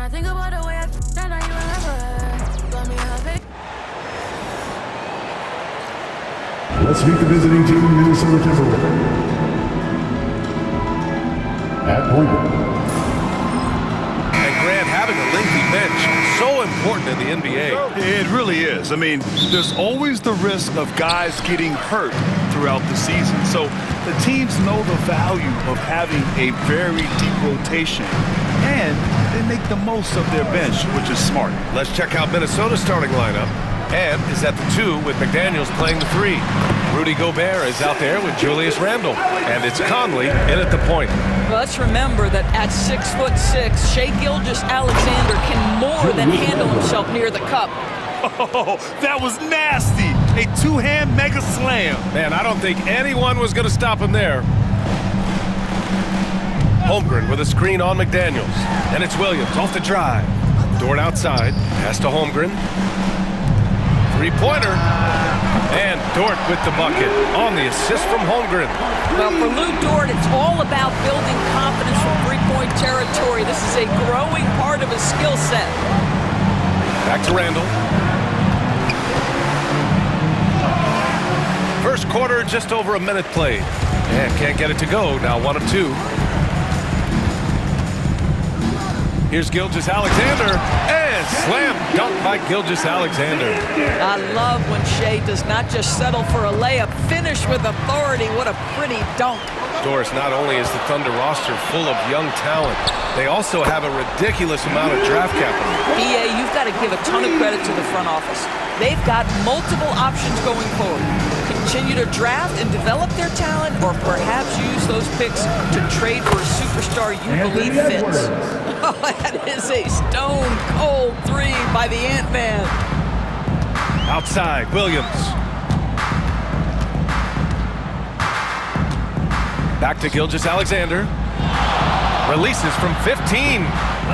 I think about the way I that I remember. Got me happy. Let's meet the visiting team, Minnesota Timberwolves. At point guard. And Grant, having a lengthy bench, so important in the NBA. It really is. I mean, there's always the risk of guys getting hurt throughout the season. So the teams know the value of having a very deep rotation, and they make the most of their bench, which is smart. Let's check out Minnesota's starting lineup. Ant is at the 2 with McDaniels playing the 3. Rudy Gobert is out there with Julius Randle. And it's Conley in at the point. Well, let's remember that at 6'6", Shai Gilgeous-Alexander can more than handle himself near the cup. Oh, that was nasty. A two-hand mega slam. Man, I don't think anyone was going to stop him there. Holmgren with a screen on McDaniels. And it's Williams off the drive. Dort outside. Pass to Holmgren. Three-pointer. And Dort with the bucket on the assist from Holmgren. Well, for Lou Dort, it's all about building confidence from three-point territory. This is a growing part of his skill set. Back to Randle. First quarter, just over a minute played. And can't get it to go. Now 1 of 2. Here's Gilgeous-Alexander. And slam dunk by Gilgeous-Alexander. I love when Shai does not just settle for a layup, finish with authority. What a pretty dunk. Doris, not only is the Thunder roster full of young talent, they also have a ridiculous amount of draft capital. BA, you've got to give a ton of credit to the front office. They've got multiple options going forward. Continue to draft and develop their talent, or perhaps use those picks to trade for a superstar you believe fits. Oh, that is a stone-cold 3 by the Ant-Man. Outside, Williams. Back to Gilgeous-Alexander. Releases from 15.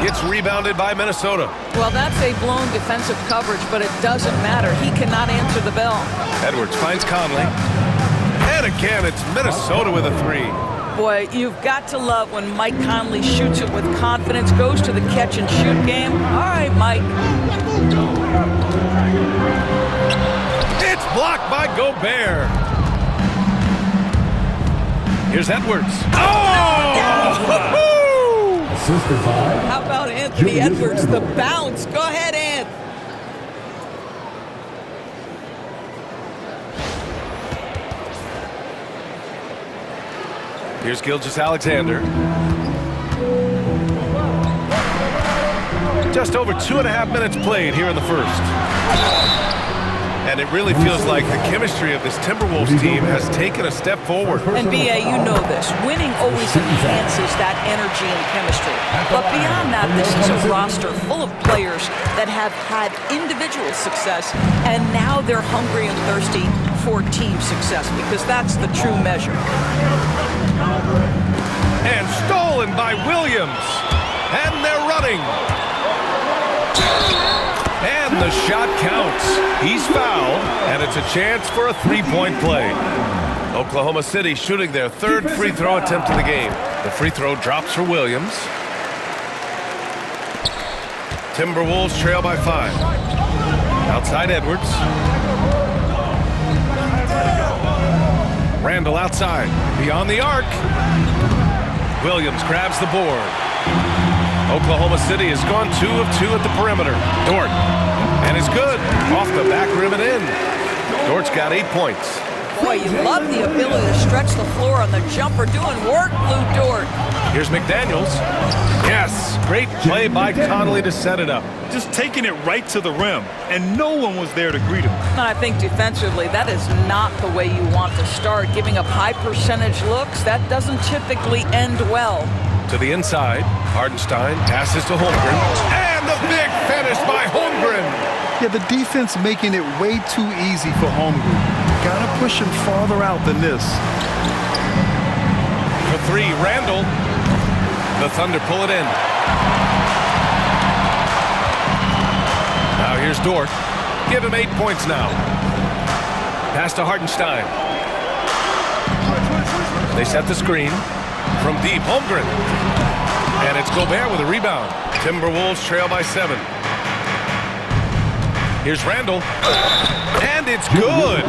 Gets rebounded by Minnesota. Well, that's a blown defensive coverage, but it doesn't matter. He cannot answer the bell. Edwards finds Conley. And again, it's Minnesota with a 3. Boy, you've got to love when Mike Conley shoots it with confidence, goes to the catch-and-shoot game. All right, Mike. It's blocked by Gobert. Here's Edwards. Oh! How about Anthony Edwards, the bounce? Go ahead, Ant. Here's Gilgeous-Alexander. Just over 2.5 minutes played here in the first. And it really feels like the chemistry of this Timberwolves team has taken a step forward. And BA, you know this. Winning always enhances that energy and chemistry. But beyond that, this is a roster full of players that have had individual success, and now they're hungry and thirsty for team success, because that's the true measure. And stolen by Williams. And they're running. And the shot counts. He's fouled, and it's a chance for a three-point play. Oklahoma City shooting their 3rd free throw attempt of the game. The free throw drops for Williams. Timberwolves trail by 5. Outside Edwards. Randle outside. Beyond the arc. Williams grabs the board. Oklahoma City has gone 2 of 2 at the perimeter. Dort. And it's good. Off the back rim and in. Dort's got 8 points. Boy, you love the ability to stretch the floor on the jumper. Doing work, Lou Dort. Here's McDaniels. Yes. Great play by Conley to set it up. Just taking it right to the rim, and no one was there to greet him. I think defensively, that is not the way you want to start. Giving up high percentage looks, that doesn't typically end well. To the inside, Hardenstein passes to Holmgren. And the big finish by Holmgren. Yeah, the defense making it way too easy for Holmgren. Gotta push him farther out than this. For 3, Randle. The Thunder pull it in. Now here's Dort. Give him 8 points now. Pass to Hardenstein. They set the screen. From deep, Holmgren. And it's Gobert with a rebound. Timberwolves trail by 7. Here's Randall. And it's good.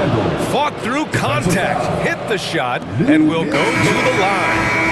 Fought through contact, hit the shot, and will go to the line.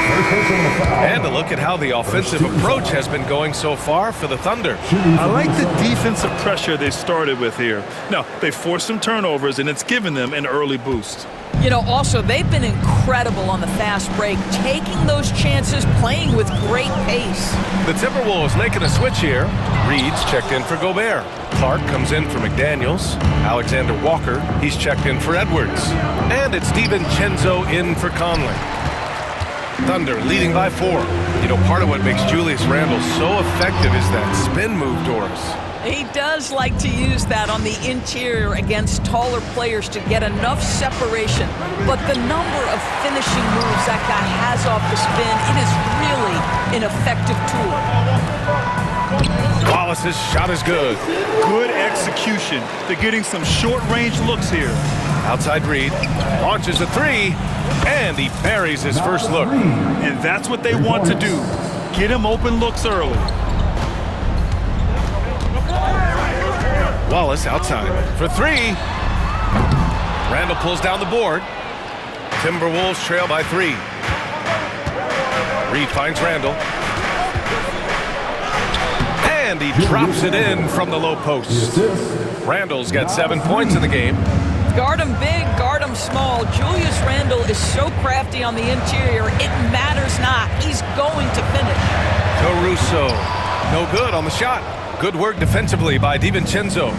And a look at how the offensive approach has been going so far for the Thunder. I like the defensive pressure they started with here. Now, they forced some turnovers, and it's given them an early boost. You know, also, they've been incredible on the fast break, taking those chances, playing with great pace. The Timberwolves making a switch here. Reed's checked in for Gobert. Clark comes in for McDaniels. Alexander Walker, he's checked in for Edwards. And it's DiVincenzo in for Conley. Thunder leading by 4. You know, part of what makes Julius Randle so effective is that spin move, Doris. He does like to use that on the interior against taller players to get enough separation. But the number of finishing moves that guy has off the spin, it is really an effective tool. Wallace's shot is good. Good execution. They're getting some short-range looks here. Outside Reed, launches a 3, and he buries his first look. And that's what they want to do. Get him open looks early. Wallace outside for 3. Randall pulls down the board. Timberwolves trail by 3. Reed finds Randall. And he drops it in from the low post. Randall's got 7 points in the game. Guard him big, guard him small. Julius Randle is so crafty on the interior, it matters not. He's going to finish. Caruso, no good on the shot. Good work defensively by DiVincenzo.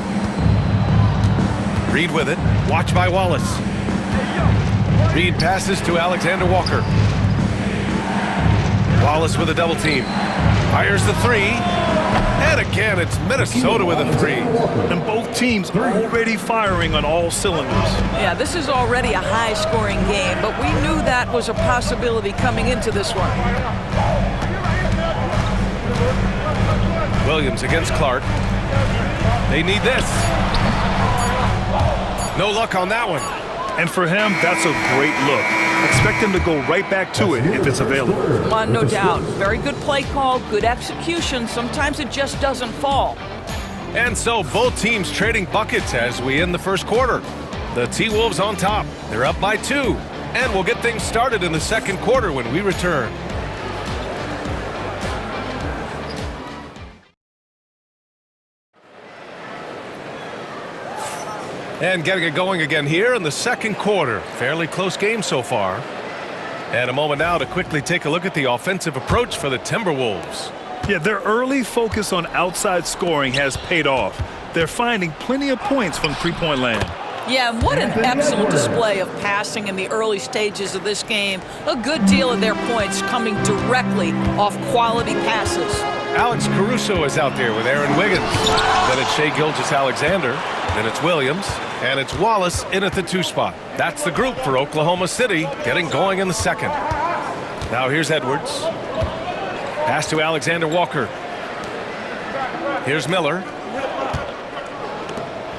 Reed with it, watched by Wallace. Reed passes to Alexander Walker. Wallace with a double team. Fires the 3. And again, it's Minnesota with a 3. And both teams already firing on all cylinders. Yeah, this is already a high-scoring game, but we knew that was a possibility coming into this one. Williams against Clark. They need this. No luck on that one. And for him, that's a great look. Expect him to go right back to it if it's available. No doubt. Very good play call, good execution. Sometimes it just doesn't fall. And so both teams trading buckets as we end the first quarter. The T-Wolves on top. They're up by 2. And we'll get things started in the second quarter when we return. And getting it going again here in the second quarter. Fairly close game so far. And a moment now to quickly take a look at the offensive approach for the Timberwolves. Yeah, their early focus on outside scoring has paid off. They're finding plenty of points from three-point land. Yeah, and what an excellent display of passing in the early stages of this game. A good deal of their points coming directly off quality passes. Alex Caruso is out there with Aaron Wiggins. Then it's Shai Gilgeous-Alexander. Then it's Williams. And it's Wallace in at the 2 spot. That's the group for Oklahoma City, getting going in the second. Now here's Edwards. Pass to Alexander Walker. Here's Miller.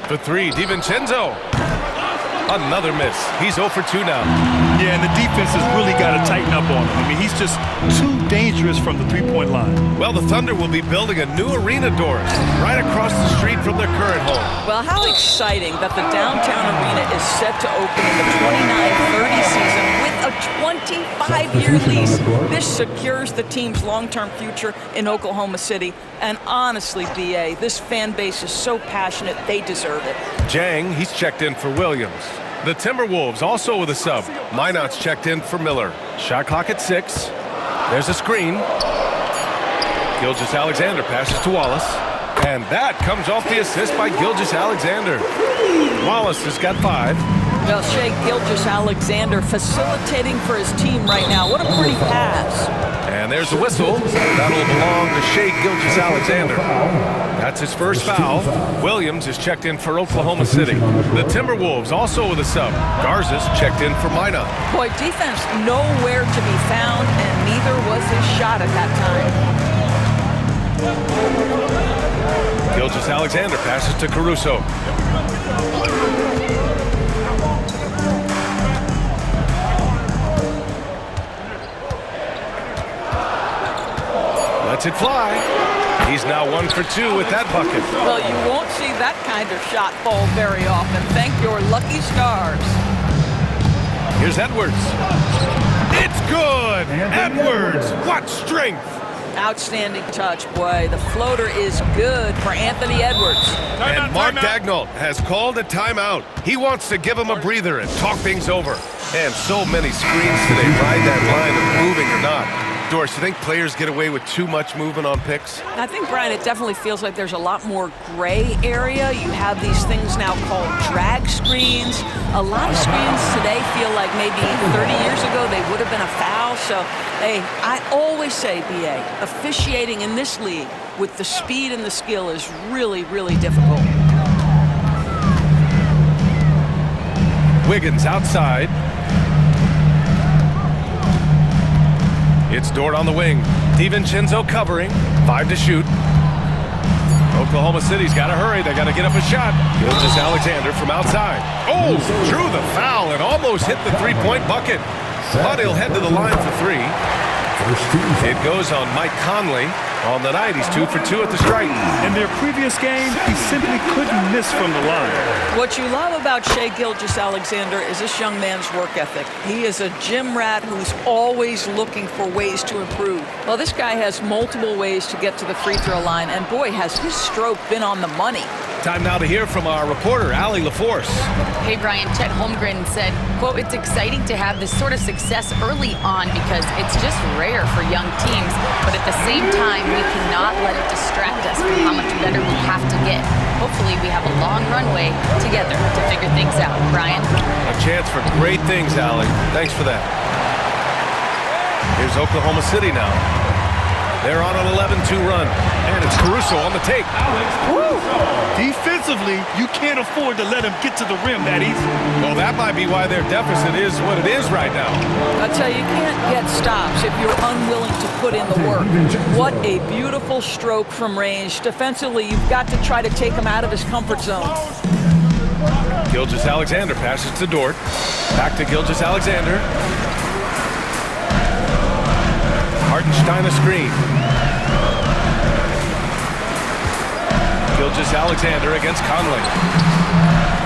For 3, DiVincenzo. Another miss. He's 0 for 2 now. Yeah, and the defense has really got to tighten up on him. I mean, he's just too dangerous from the three-point line. Well, the Thunder will be building a new arena, Doris, right across the street from their current home. Well, how exciting that the downtown arena is set to open in the 29-30 season with a 25-year lease. This secures the team's long-term future in Oklahoma City. And honestly, B.A., this fan base is so passionate, they deserve it. Jang, he's checked in for Williams. The Timberwolves also with a sub. Minot's checked in for Miller. Shot clock at 6. There's a screen. Gilgeous-Alexander passes to Wallace. And that comes off the assist by Gilgeous-Alexander. Wallace has got 5. Well, Shai Gilgeous-Alexander facilitating for his team right now. What a pretty pass. And there's a whistle. That'll belong to Shai Gilgeous-Alexander. That's his first foul. Williams is checked in for Oklahoma City. The Timberwolves also with a sub. Garza's checked in for Minot. Boy, defense nowhere to be found, and neither was his shot at that time. Gilgeous-Alexander passes to Caruso. Lets it fly. He's now 1 for 2 with that bucket. Well, you won't see that kind of shot fall very often. Thank your lucky stars. Here's Edwards. It's good! Edwards! What strength! Outstanding touch, boy. The floater is good for Anthony Edwards. And Mark Daigneault has called a timeout. He wants to give him a breather and talk things over. And so many screens today ride that line of moving or not. Doris, you think players get away with too much movement on picks? I think, Brian, it definitely feels like there's a lot more gray area. You have these things now called drag screens. A lot of screens today feel like maybe 30 years ago they would have been a foul. So, hey, I always say, BA, officiating in this league with the speed and the skill is really, really difficult. Wiggins outside. It's Dort on the wing. DiVincenzo covering. 5 to shoot. Oklahoma City's got to hurry. They got to get up a shot. Gilgeous-Alexander from outside. Oh, drew the foul and almost hit the three-point bucket. But he'll head to the line for 3. It goes on Mike Conley. On the night, he's 2 for 2 at the strike. In their previous game, he simply couldn't miss from the line. What you love about Shai Gilgeous-Alexander is this young man's work ethic. He is a gym rat who's always looking for ways to improve. Well, this guy has multiple ways to get to the free throw line, and boy, has his stroke been on the money. Time now to hear from our reporter, Allie LaForce. Hey, Brian, Chet Holmgren said, quote, "It's exciting to have this sort of success early on because it's just rare for young teams, but at the same time, we cannot let it distract us from how much better we have to get. Hopefully, we have a long runway together to figure things out." Brian? A chance for great things, Allie. Thanks for that. Here's Oklahoma City now. They're on an 11-2 run, and it's Caruso on the take. Woo! Defensively, you can't afford to let him get to the rim that easy. Well, that might be why their deficit is what it is right now. I tell you, you can't get stops if you're unwilling to put in the work. What a beautiful stroke from range. Defensively, you've got to try to take him out of his comfort zone. Gilgeous-Alexander passes to Dort. Back to Gilgeous-Alexander. Hartenstein a screen. Gilgeous-Alexander against Conley.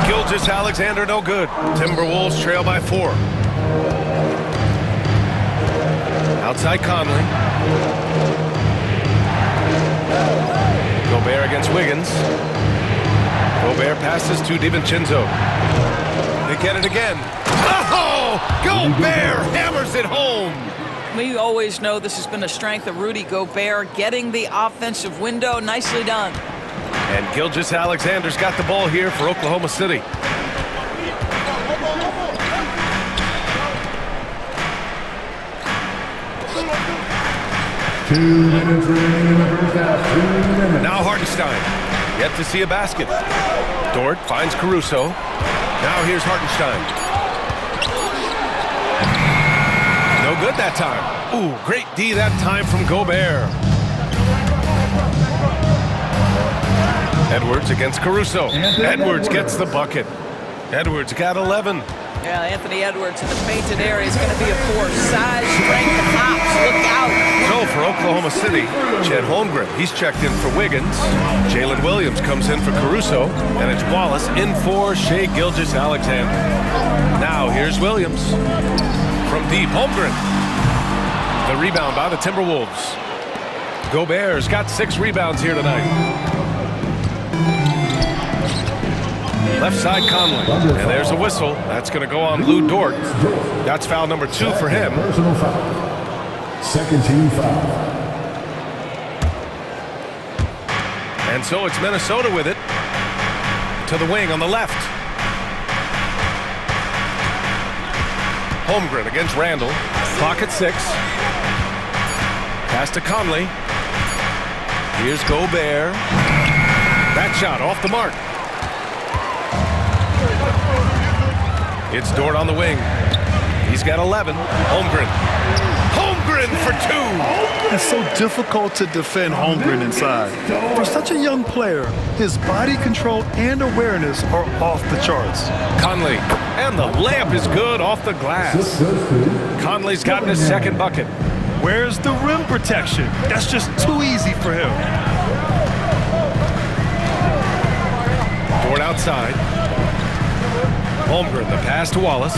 Gilgeous-Alexander no good. Timberwolves trail by 4. Outside Conley. Gobert against Wiggins. Gobert passes to DiVincenzo. They get it again. Oh! Gobert hammers it home! We always know this has been a strength of Rudy Gobert, getting the offensive window. Nicely done. And Gilgeous-Alexander's got the ball here for Oklahoma City. Now Hartenstein. Yet to see a basket. Dort finds Caruso. Now here's Hartenstein. No good that time. Ooh, great D that time from Gobert. Edwards against Caruso. Edwards gets the bucket. Edwards got 11. Yeah, Anthony Edwards in the painted area is going to be a force. Size, strength, hops. Look out. So for Oklahoma City, Chet Holmgren, he's checked in for Wiggins. Jalen Williams comes in for Caruso. And it's Wallace in for Shai Gilgeous-Alexander. Now here's Williams. From deep, Holmgren. The rebound by the Timberwolves. Gobert's got 6 rebounds here tonight. Left side Conley. And there's a whistle. That's going to go on Lou Dort. That's foul number 2 for him. Personal foul. Second team foul. And so it's Minnesota with it. To the wing on the left. Holmgren against Randall. Clock at 6. Pass to Conley. Here's Gobert. That shot off the mark. It's Dort on the wing. He's got 11. Holmgren. Holmgren for 2. It's so difficult to defend Holmgren inside. For such a young player, his body control and awareness are off the charts. Conley. And the layup is good off the glass. Conley's gotten his second bucket. Where's the rim protection? That's just too easy for him. outside. Holmgren, the pass to Wallace.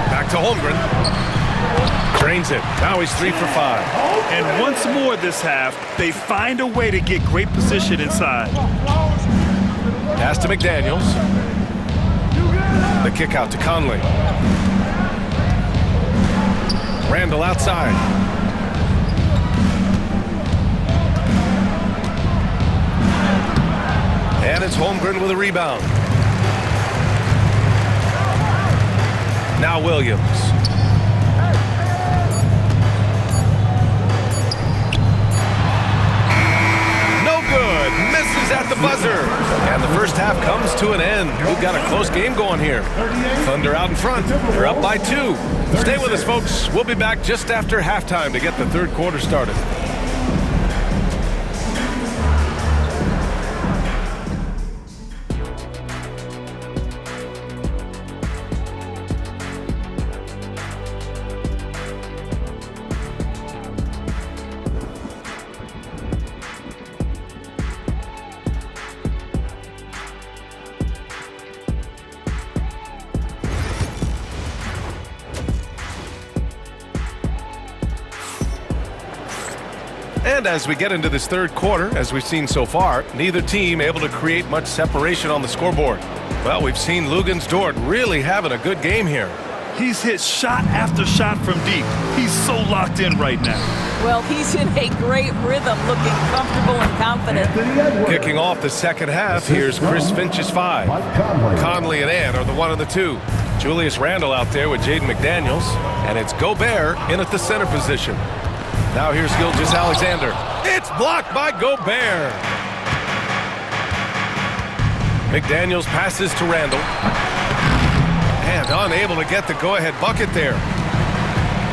Back to Holmgren. Drains it. Now he's 3 for 5. And once more this half, they find a way to get great position inside. Pass to McDaniels. The kick out to Conley. Randall outside. And it's Holmgren with a rebound. Now Williams. No good. Misses at the buzzer. And the first half comes to an end. We've got a close game going here. Thunder out in front. They're up by 2. Stay with us, folks. We'll be back just after halftime to get the third quarter started. And as we get into this third quarter, as we've seen so far, neither team able to create much separation on the scoreboard. Well, we've seen Lugens Dort really having a good game here. He's hit shot after shot from deep. He's so locked in right now. Well, he's in a great rhythm, looking comfortable and confident. Kicking off the second half, here's Chris Finch's 5. Conley and Ann are the 1 and the 2. Julius Randle out there with Jaden McDaniels, and it's Gobert in at the center position. Now here's Gilgeous-Alexander. It's blocked by Gobert. McDaniels passes to Randle. And unable to get the go-ahead bucket there.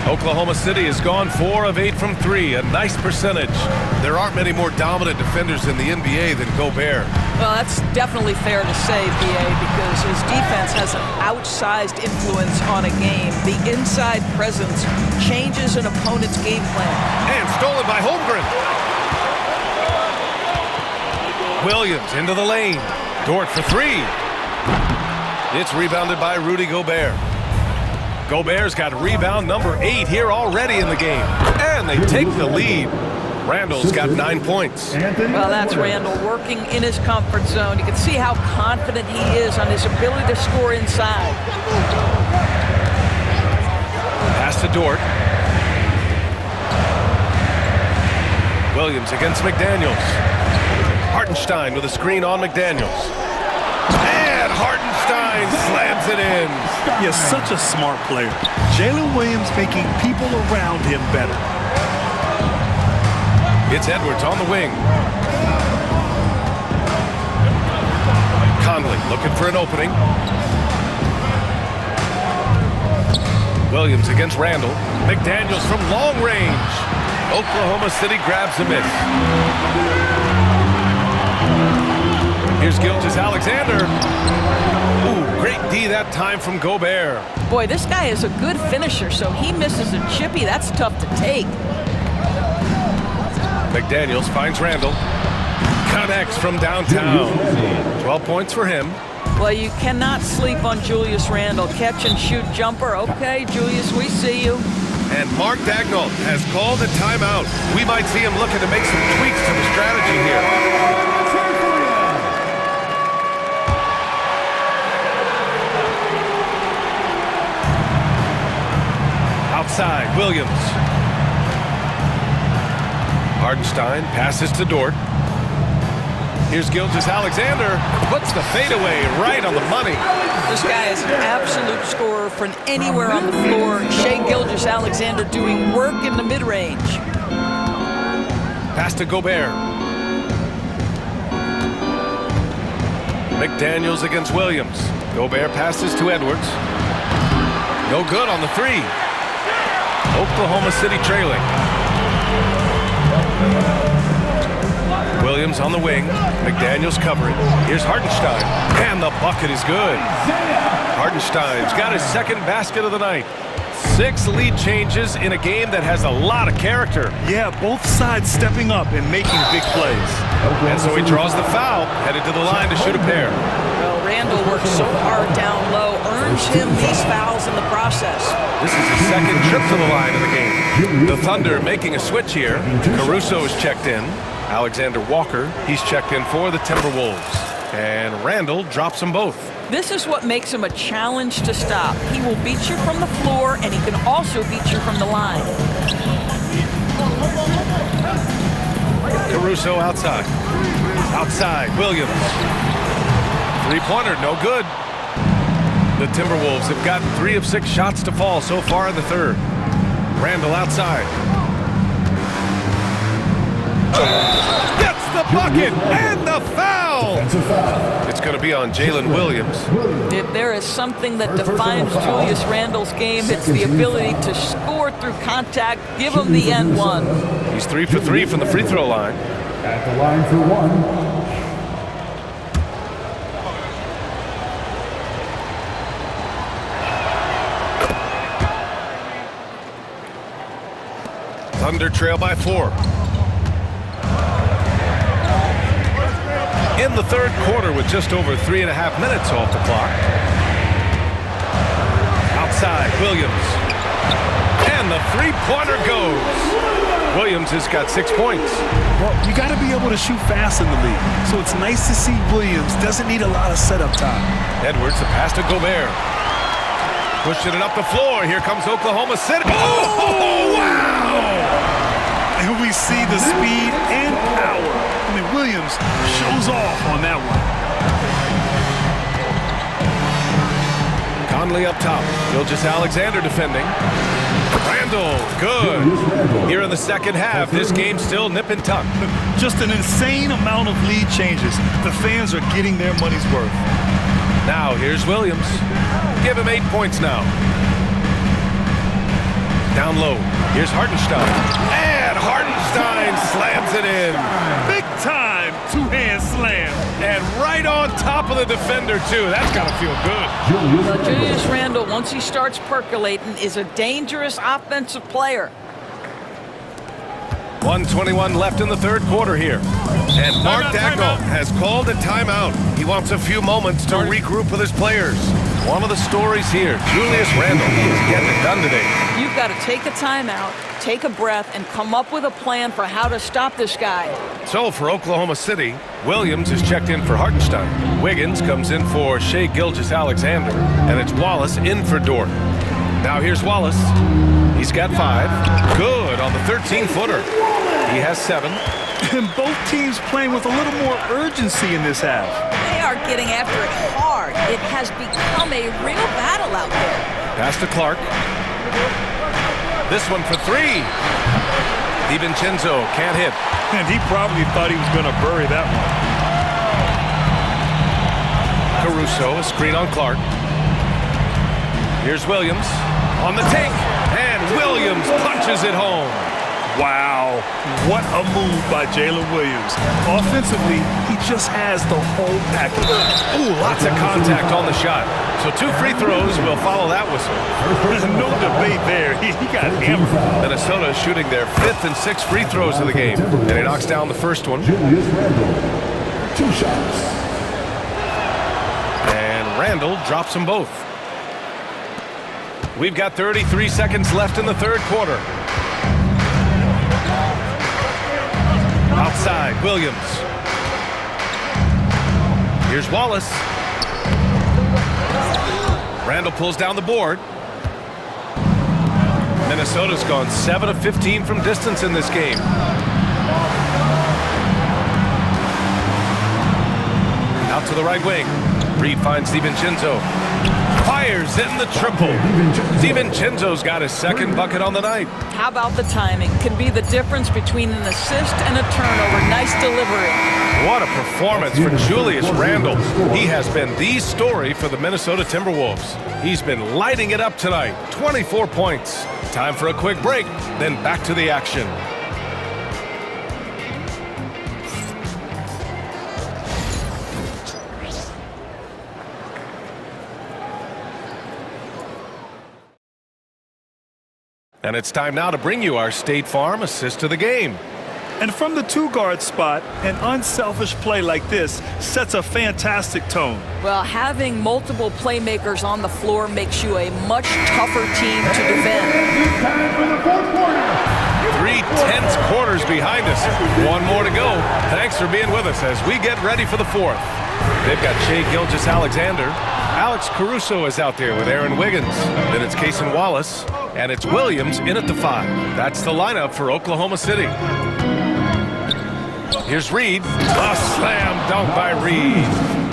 Oklahoma City has gone 4 of 8 from 3, a nice percentage. There aren't many more dominant defenders in the NBA than Gobert. Well, that's definitely fair to say, B.A., because his defense has an outsized influence on a game. The inside presence changes an opponent's game plan. And stolen by Holmgren. Williams into the lane. Dort for 3. It's rebounded by Rudy Gobert. Gobert's got rebound number 8 here already in the game. And they take the lead. Randall's got 9 points. Well, that's Randall working in his comfort zone. You can see how confident he is on his ability to score inside. Pass to Dort. Williams against McDaniels. Hartenstein with a screen on McDaniels. And Hartenstein slams it in. He is such a smart player. Jalen Williams making people around him better. It's Edwards on the wing. Conley looking for an opening. Williams against Randall. McDaniels from long range. Oklahoma City grabs a miss. Here's Gilgeous-Alexander. Ooh, great D that time from Gobert. Boy, this guy is a good finisher, so he misses a chippy. That's tough to take. McDaniels finds Randall. Connects from downtown. 12 points for him. Well, you cannot sleep on Julius Randle. Catch and shoot jumper. Okay, Julius, we see you. And Mark Daigneault has called a timeout. We might see him looking to make some tweaks to the strategy here. Outside, Williams. Hartenstein passes to Dort. Here's Gilgeous-Alexander. Puts the fadeaway right on the money. This guy is an absolute scorer from anywhere on the floor. Shai Gilgeous-Alexander doing work in the mid-range. Pass to Gobert. McDaniels against Williams. Gobert passes to Edwards. No good on the 3. Oklahoma City trailing. Williams on the wing. McDaniels covering. Here's Hartenstein. And the bucket is good. Hartenstein's got his second basket of the night. 6 lead changes in a game that has a lot of character. Yeah, both sides stepping up and making big plays. And so he draws the foul, headed to the line to shoot a pair. Well, Randall worked so hard down low, earns him these fouls in the process. This is his second trip to the line in the game. The Thunder making a switch here. Caruso is checked in. Alexander Walker, he's checked in for the Timberwolves. And Randall drops them both. This is what makes him a challenge to stop. He will beat you from the floor, and he can also beat you from the line. Caruso outside. Outside, Williams. Three-pointer, no good. The Timberwolves have gotten 3 of 6 shots to fall so far in the third. Randall outside. Gets the bucket and the foul! Defensive foul. It's going to be on Jalen Williams. If there is something that defines Julius Randle's game, it's the ability to score through contact, give him the N1. He's 3 for 3 from the free throw line. At the line for one. Thunder trail by 4. In the third quarter with just over 3.5 minutes off the clock. Outside, Williams. And the three-pointer goes. Williams has got 6 points. Well, you got to be able to shoot fast in the league. So it's nice to see Williams doesn't need a lot of setup time. Edwards, the pass to Gobert. Pushing it up the floor. Here comes Oklahoma City. Oh, wow! And we see the speed and power. I mean, Williams shows off on that one. Conley up top. Gilgeous-Alexander defending. Randall, good. Here in the second half, this game's still nip and tuck. Just an insane amount of lead changes. The fans are getting their money's worth. Now, here's Williams. Give him 8 points now. Down low. Here's Hartenstein. And Hartenstein slams it in. Big time two-hand slam. And right on top of the defender, too. That's got to feel good. Now, Julius Randle, once he starts percolating, is a dangerous offensive player. 1:21 left in the third quarter here. And Mark Daigneault has called a timeout. He wants a few moments to regroup with his players. One of the stories here, Julius Randle, he is getting it done today. You've got to take a timeout, take a breath, and come up with a plan for how to stop this guy. So for Oklahoma City, Williams is checked in for Hartenstein. Wiggins comes in for Shai Gilgeous-Alexander. And it's Wallace in for Dort. Now here's Wallace. He's got 5. Good on the 13-footer. He has 7. And both teams playing with a little more urgency in this half. They are getting after it hard. It has become a real battle out there. Pass to Clark. This one for 3. DiVincenzo can't hit. And he probably thought he was going to bury that one. Caruso, a screen on Clark. Here's Williams on the take. And Williams punches it home. Wow, what a move by Jalen Williams. Offensively, he just has the whole package. Ooh, lots of contact on the shot. So 2 free throws will follow that whistle. There's no debate there. He got hammered. Minnesota is shooting their 5th and 6th free throws of the game. And he knocks down the first one. Julius Randle. 2 shots. And Randall drops them both. We've got 33 seconds left in the third quarter. Outside, Williams. Here's Wallace. Randall pulls down the board. Minnesota's gone 7 of 15 from distance in this game. Out to the right wing. Reed finds DiVincenzo. Fires in the triple. DiVincenzo's got his second bucket on the night. How about the timing? Can be the difference between an assist and a turnover. Nice delivery. What a performance for Julius Randle. He has been the story for the Minnesota Timberwolves. He's been lighting it up tonight. 24 points. Time for a quick break, then back to the action. And it's time now to bring you our State Farm assist of the game. And from the two-guard spot, an unselfish play like this sets a fantastic tone. Well, having multiple playmakers on the floor makes you a much tougher team to defend. 3 tense quarters behind us. One more to go. Thanks for being with us as we get ready for the fourth. They've got Shai Gilgeous-Alexander. Alex Caruso is out there with Aaron Wiggins. Then it's Cason Wallace. And it's Williams in at the 5. That's the lineup for Oklahoma City. Here's Reed. A slam dunk by Reed.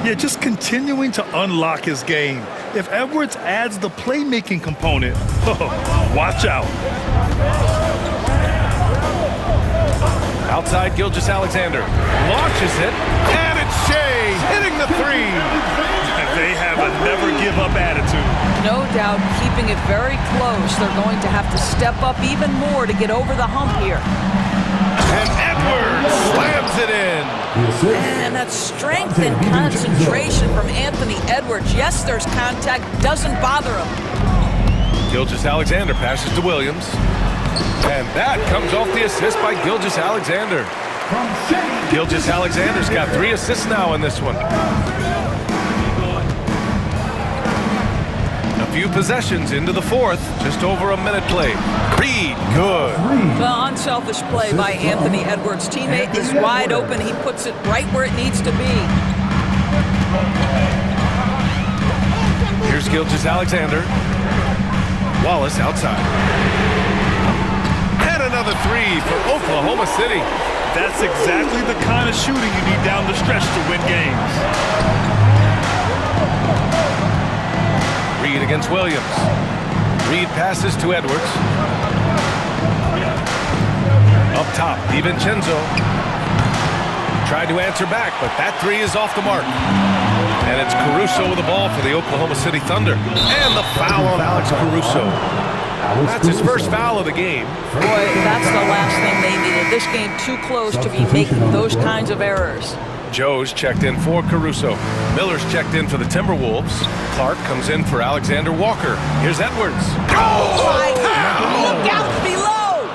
Yeah, just continuing to unlock his game. If Edwards adds the playmaking component, watch out. Outside, Gilgeous-Alexander launches it, and it's Shai hitting the 3. And they have a never-give-up attitude. No doubt, keeping it very close. They're going to have to step up even more to get over the hump here. And Edwards slams it in. And that strength and concentration from Anthony Edwards. Yes, there's contact, doesn't bother him. Gilgeous-Alexander passes to Williams. And that comes off the assist by Gilgeous-Alexander. Gilgeous-Alexander's got 3 assists now in this one. A few possessions into the fourth, just over a minute played. Reed, good. Well, unselfish play by Anthony Edwards. Teammate is wide open. He puts it right where it needs to be. Here's Gilgeous-Alexander. Wallace outside. And another 3 for Oklahoma City. That's exactly the kind of shooting you need down the stretch to win games. Reed against Williams. Reed passes to Edwards. Up top, DiVincenzo tried to answer back, but that 3 is off the mark. And it's Caruso with the ball for the Oklahoma City Thunder. And the foul on Alex Caruso. That's his first foul of the game. Boy, that's the last thing they needed. This game too close to be making those kinds of errors. Joe's checked in for Caruso. Miller's checked in for the Timberwolves. Clark comes in for Alexander Walker. Here's Edwards. Oh, my God! Look out below!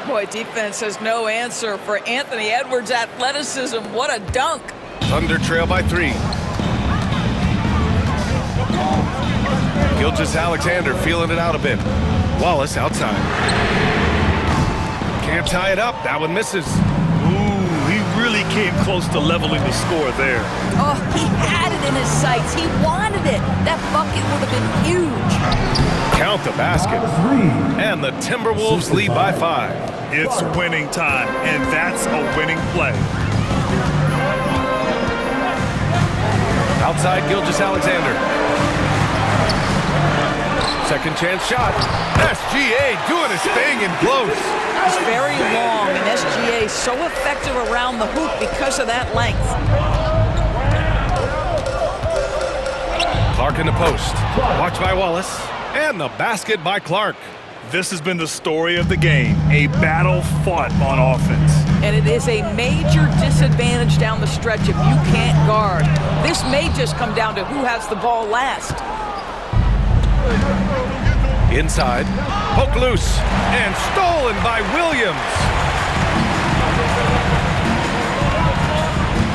Boy, defense has no answer for Anthony Edwards' athleticism. What a dunk! Thunder trail by 3. Gilgeous-Alexander feeling it out a bit. Wallace outside. Can't tie it up. That one misses. Ooh, he really came close to leveling the score there. Oh, he had it in his sights. He wanted it. That bucket would have been huge. Count the basket. And the Timberwolves lead by 5. It's winning time, and that's a winning play. Outside, Gilgeous-Alexander. Second chance shot. SGA doing his thing in close. He's very long, and SGA so effective around the hoop because of that length. Clark in the post. Watch by Wallace. And the basket by Clark. This has been the story of the game, a battle fought on offense. And it is a major disadvantage down the stretch if you can't guard. This may just come down to who has the ball last. Inside, poke loose, and stolen by Williams.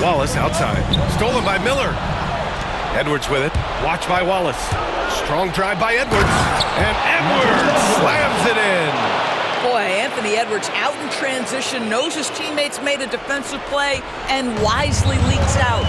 Wallace outside, stolen by Miller. Edwards with it, watch by Wallace. Strong drive by Edwards, and Edwards slams it in. Boy, Anthony Edwards out in transition, knows his teammates made a defensive play, and wisely leaks out.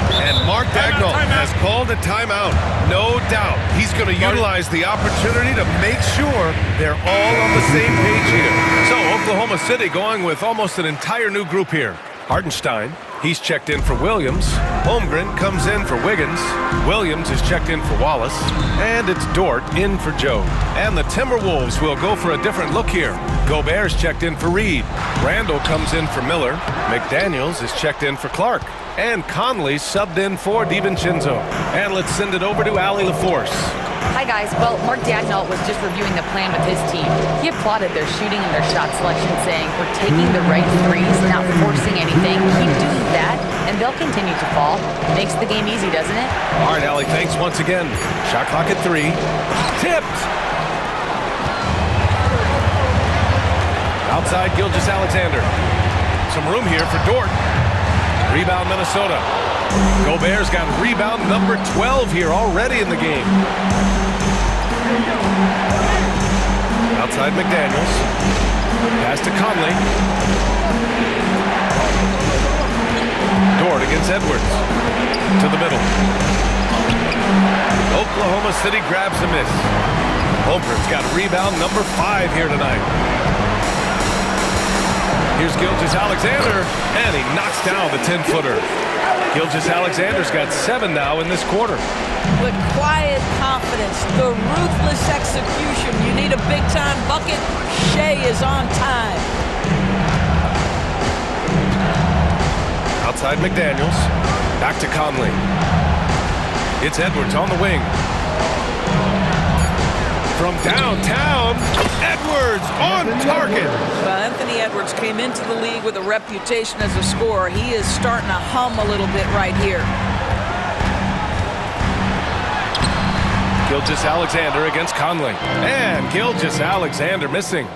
And Mark Daigneault has called a timeout. No doubt he's going to utilize the opportunity to make sure they're all on the same page here. So Oklahoma City going with almost an entire new group here. Hartenstein, he's checked in for Williams. Holmgren comes in for Wiggins. Williams is checked in for Wallace. And it's Dort in for Joe. And the Timberwolves will go for a different look here. Gobert's checked in for Reed. Randall comes in for Miller. McDaniels is checked in for Clark. And Conley subbed in for DiVincenzo. And let's send it over to Allie LaForce. Hi, guys. Well, Mark Daigneault was just reviewing the plan with his team. He applauded their shooting and their shot selection, saying, "We're taking the right threes, not forcing anything. Keep doing that, and they'll continue to fall." Makes the game easy, doesn't it? All right, Allie, thanks once again. Shot clock at 3. Tipped. inside Gilgeous Alexander. Some room here for Dort. Rebound Minnesota. Gobert's got rebound number 12 here already in the game. Outside McDaniels. Pass to Conley. Dort against Edwards. To the middle. Oklahoma City grabs a miss. Holmgren's got rebound number 5 here tonight. Here's Gilgeous Alexander, and he knocks down the 10-footer. Gilgeous Alexander's got 7 now in this quarter. With quiet confidence, the ruthless execution. You need a big-time bucket. Shea is on time. Outside McDaniels. Back to Conley. It's Edwards on the wing. From downtown, Edwards on target. Well, Anthony Edwards came into the league with a reputation as a scorer. He is starting to hum a little bit right here. Gilgeous Alexander against Conley. And Gilgeous Alexander missing.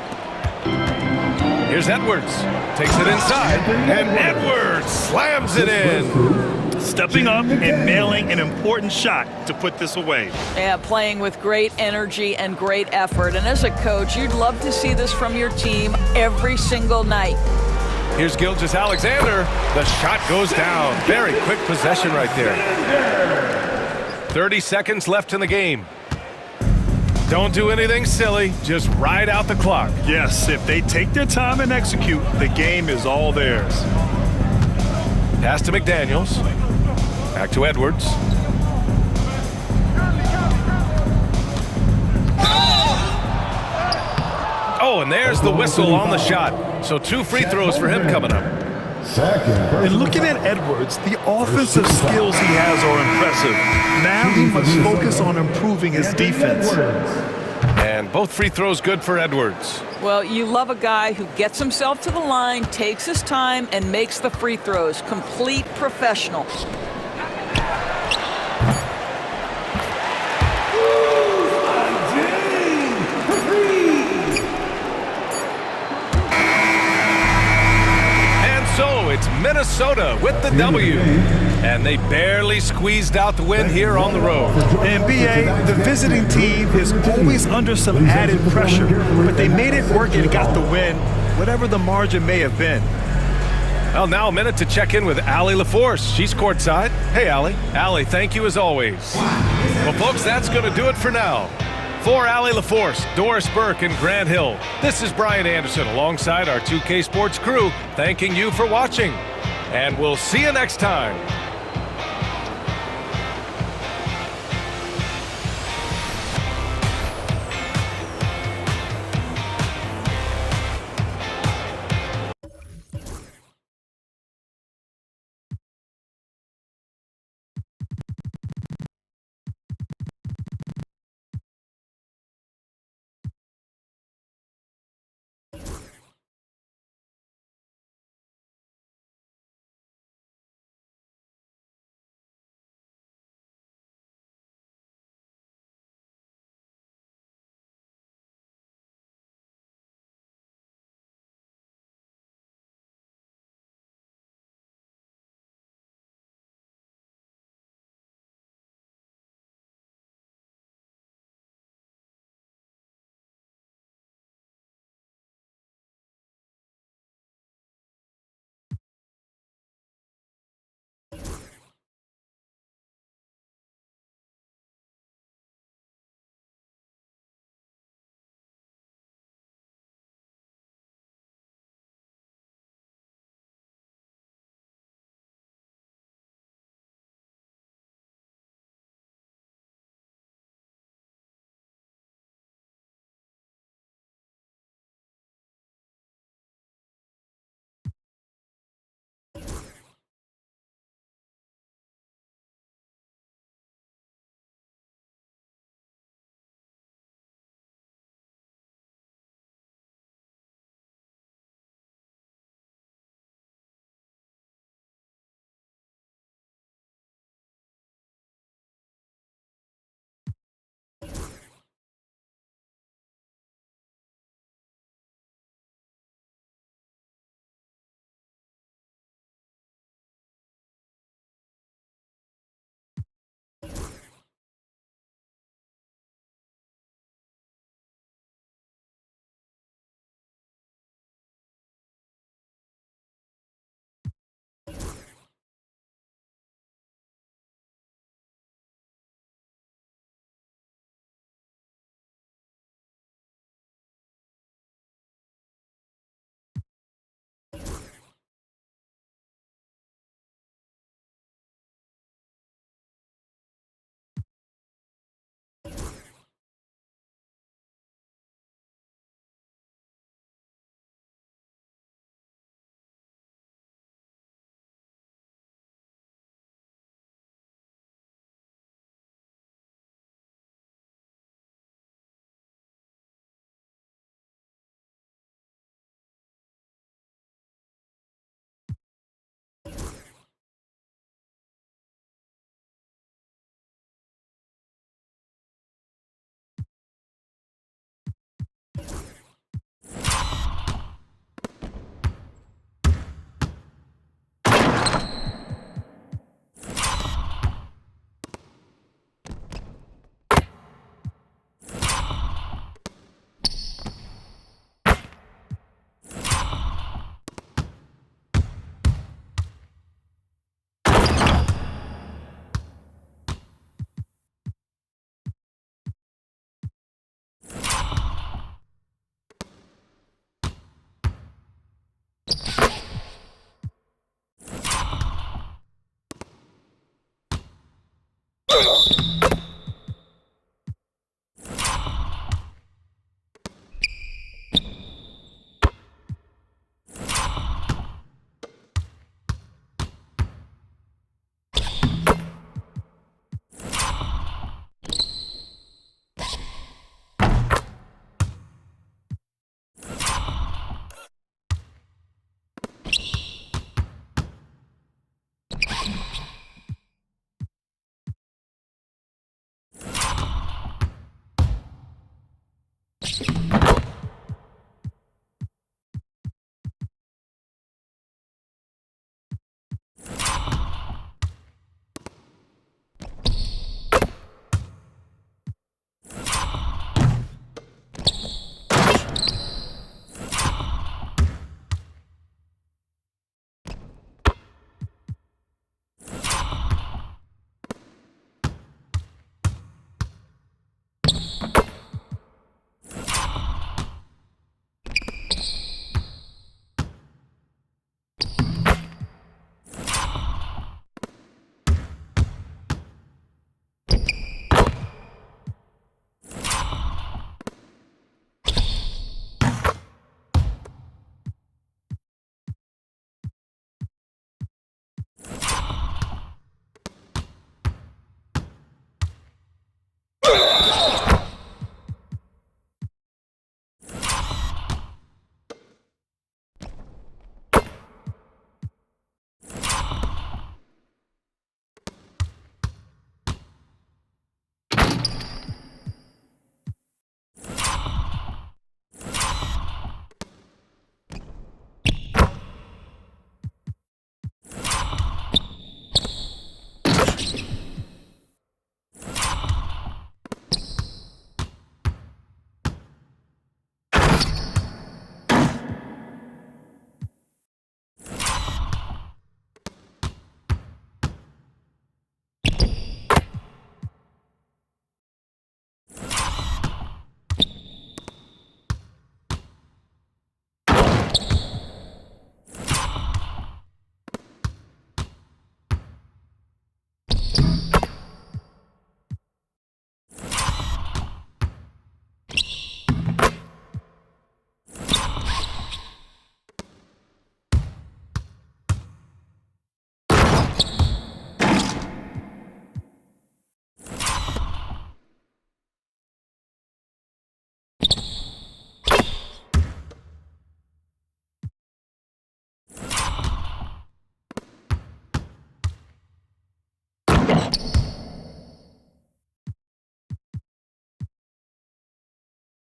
Here's Edwards. Takes it inside. And Edwards slams it in. Stepping up and nailing an important shot to put this away. Yeah, playing with great energy and great effort. And as a coach, you'd love to see this from your team every single night. Here's Gilgeous Alexander. The shot goes down. Very quick possession right there. 30 seconds left in the game. Don't do anything silly. Just ride out the clock. Yes, if they take their time and execute, the game is all theirs. Pass to McDaniels. Back to Edwards. Oh, and there's the whistle on the shot. So 2 free throws for him coming up. And looking at Edwards, the offensive skills he has are impressive. Now he must focus on improving his defense. And both free throws good for Edwards. Well, you love a guy who gets himself to the line, takes his time, and makes the free throws. Complete professional. So it's Minnesota with the W, and they barely squeezed out the win here on the road. And BA, the visiting team is always under some added pressure, but they made it work and got the win, whatever the margin may have been. Well, now a minute to check in with Allie LaForce. She's courtside. Hey, Allie. Allie, thank you as always. Well, folks, that's going to do it for now. For Allie LaForce, Doris Burke, and Grant Hill, this is Brian Anderson alongside our 2K Sports crew, thanking you for watching. And we'll see you next time.